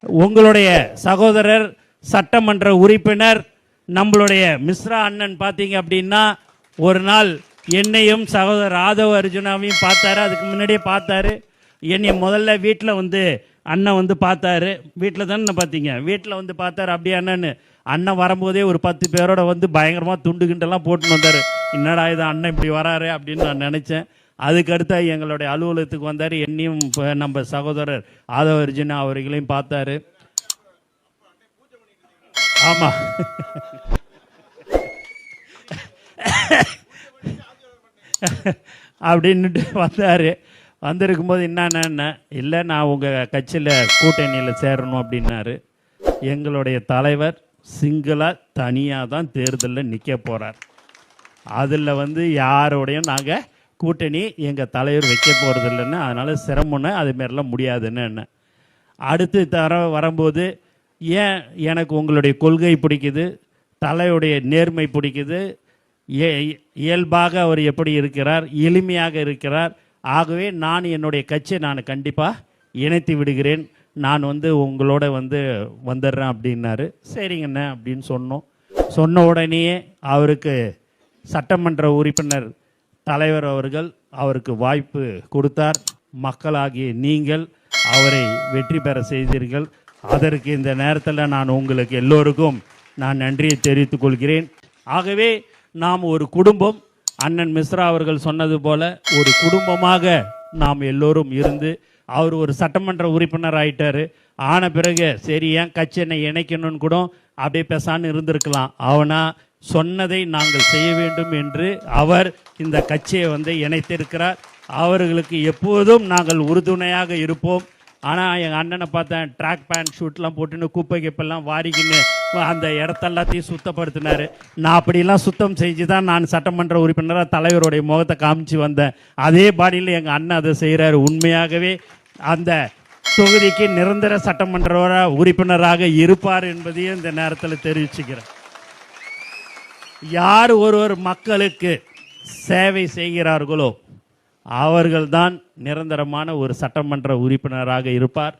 உங்களுடைய சகோதரர் சட்டமன்ற உறுப்பினர் நம்மளுடைய மிஸ்ரா அண்ணன் பார்த்தீங்க அப்படின்னா ஒரு நாள் என்னையும் சகோதரர் ஆதவ அர்ஜுனாவையும் பார்த்தாரு. அதுக்கு முன்னாடியே பார்த்தாரு. என்னை முதல்ல வீட்டில் வந்து அண்ணன் வந்து பார்த்தாரு. வீட்டில் தானே பார்த்தீங்க, வீட்டில் வந்து பார்த்தாரு. அப்படியே அண்ணன் அண்ணன் வரும்போதே ஒரு 10 பேரோட வந்து பயங்கரமாக துண்டுகிண்டெல்லாம் போட்டுன்னு வந்தார். என்னடா இது அண்ணன் இப்படி வராரு அப்படின்னு நான் நினச்சேன். அதுக்கடுத்து எங்களுடைய அலுவலகத்துக்கு வந்தார். என்னையும் நம்ம சகோதரர் ஆதவ அர்ஜுனா அவர்களையும் பார்த்தாரு. ஆமாம், அப்படின்ட்டு வந்தார். வந்திருக்கும்போது என்னென்ன இல்லை, நான் உங்கள் கட்சியில் கூட்டணியில் சேரணும் அப்படின்னாரு. எங்களுடைய தலைவர் சிங்கிளாக தனியாக தான் தேர்தலில் நிற்க போகிறார். அதில் வந்து யாரோடையும் நாங்கள் கூட்டணி எங்கள் தலைவர் வைக்க போகிறது இல்லைன்னு, அதனால் சிரமம்னு அதுமாரிலாம் முடியாதுன்னு என்ன. அடுத்து வரும்போது ஏன் எனக்கு உங்களுடைய கொள்கை பிடிக்குது, தலையுடைய நேர்மை பிடிக்குது, இயல்பாக அவர் எப்படி இருக்கிறார், எளிமையாக இருக்கிறார். ஆகவே நான் என்னுடைய கட்சியை நான் கண்டிப்பாக இணைத்து விடுகிறேன், நான் வந்து உங்களோட வந்து வந்துடுறேன் அப்படின்னாரு. சரிங்கண்ணே அப்படின்னு சொன்னோம். சொன்ன உடனேயே அவருக்கு சட்டமன்ற உறுப்பினர் தலைவர் அவர்கள் அவருக்கு வாய்ப்பு கொடுத்தார். மக்களாகிய நீங்கள் அவரை வெற்றி பெற செய்தீர்கள். அதற்கு இந்த நேரத்தில் நான் உங்களுக்கு எல்லோருக்கும் நான் நன்றியை தெரிவித்துக் கொள்கிறேன். ஆகவே நாம் ஒரு குடும்பம், அண்ணன் மிஸ்ரா அவர்கள் சொன்னது போல ஒரு குடும்பமாக நாம் எல்லோரும் இருந்து, அவர் ஒரு சட்டமன்ற உறுப்பினர் ஆயிட்டார். ஆன பிறகு சரி ஏன் கட்சி என்னை இணைக்கணும்னு கூட அப்படியே பேசான்னு இருந்திருக்கலாம். அவனா சொன்னதை நாங்கள் செய்ய வேண்டும் என்று அவர் இந்த கட்சியை வந்து இணைத்திருக்கிறார். அவர்களுக்கு எப்போதும் நாங்கள் உறுதுணையாக இருப்போம். ஆனால் எங்கள் அண்ணனை பார்த்தேன், ட்ராக் பேண்ட் ஷூட்லாம் போட்டுன்னு குப்பை கிப்பெல்லாம் வாரிக்கின்னு அந்த இடத்தெல்லாத்தையும் சுத்தப்படுத்தினார். நான் அப்படிலாம் சுத்தம் செஞ்சு தான் நான் சட்டமன்ற உறுப்பினராக தலைவருடைய முகத்தை காமிச்சு வந்தேன். அதே பாடியில் எங்கள் அண்ணன் அதை செய்கிறாரு. உண்மையாகவே அந்த தொகுதிக்கு நிரந்தர சட்டமன்ற உறுப்பினராக இருப்பார் என்பதையும் இந்த நேரத்தில் தெரிவிச்சுக்கிறேன். யார் ஒருவர் மக்களுக்கு சேவை செய்கிறார்களோ அவர்கள்தான் நிரந்தரமான ஒரு சட்டமன்ற உறுப்பினராக இருப்பார்.